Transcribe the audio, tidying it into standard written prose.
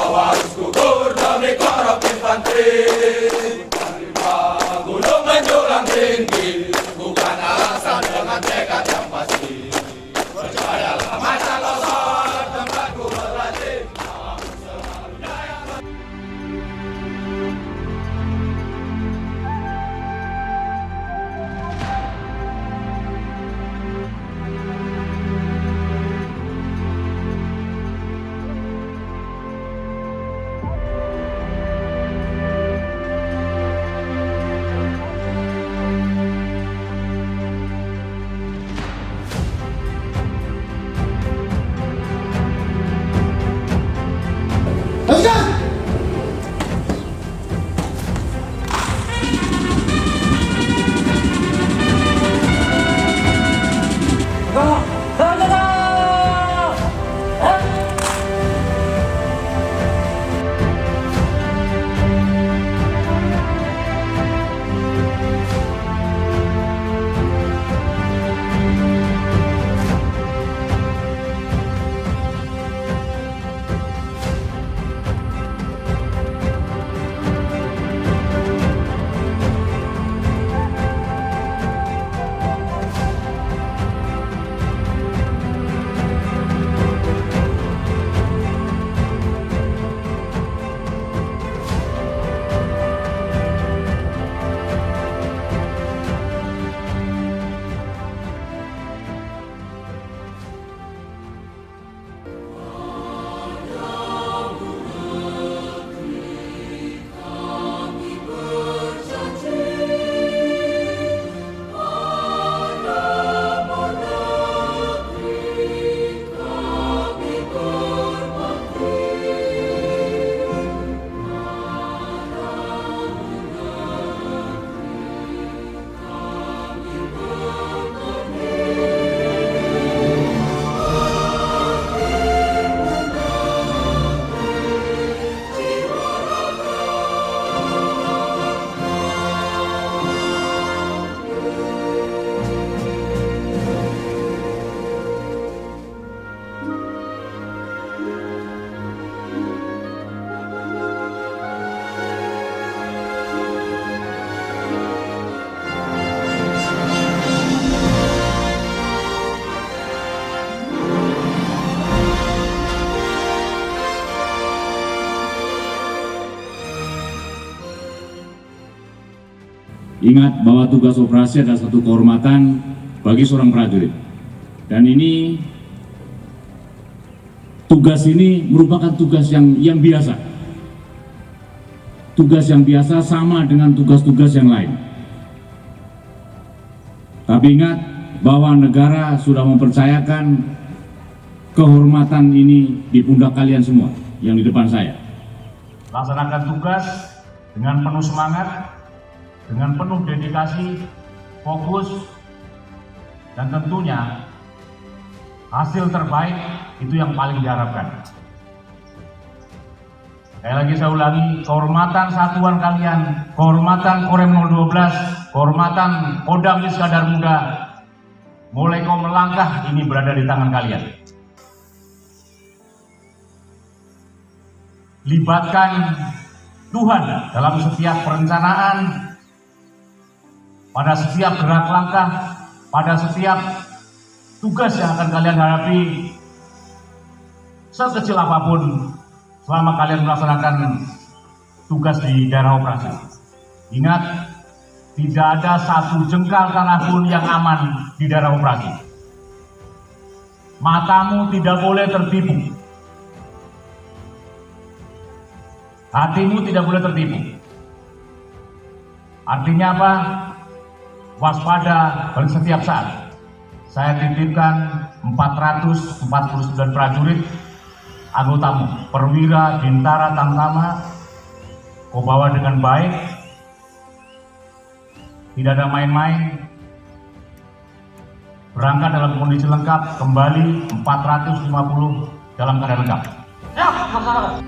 kau harus gugur demi korup infanteri. Menerima gunung menjulang tinggi bukan alasan dengan tekad yang pasti. Percayalah masa losot tempatku berlatih. Ingat bahwa tugas operasi adalah satu kehormatan bagi seorang prajurit. Dan tugas ini merupakan tugas yang biasa. Tugas yang biasa sama dengan tugas-tugas yang lain. Tapi ingat bahwa negara sudah mempercayakan kehormatan ini di pundak kalian semua yang di depan saya. Laksanakan tugas dengan penuh semangat, dengan penuh dedikasi, fokus, dan tentunya hasil terbaik itu yang paling diharapkan. Sekali lagi saya ulangi, kehormatan satuan kalian, kehormatan Korem 012, kehormatan Kodam Iskandar Muda, mulai kau melangkah ini berada di tangan kalian. Libatkan Tuhan dalam setiap perencanaan, pada setiap gerak langkah, pada setiap tugas yang akan kalian hadapi, sekecil apapun selama kalian melaksanakan tugas di daerah operasi. Ingat, tidak ada satu jengkal tanah pun yang aman di daerah operasi. Matamu tidak boleh tertipu. Hatimu tidak boleh tertipu. Artinya apa? Waspada pada setiap saat. Saya titipkan 449 prajurit anggotamu, perwira, bintara, tamtama, kau bawa dengan baik, tidak ada main-main, berangkat dalam kondisi lengkap, kembali 450 dalam keadaan lengkap. Ya, masalah.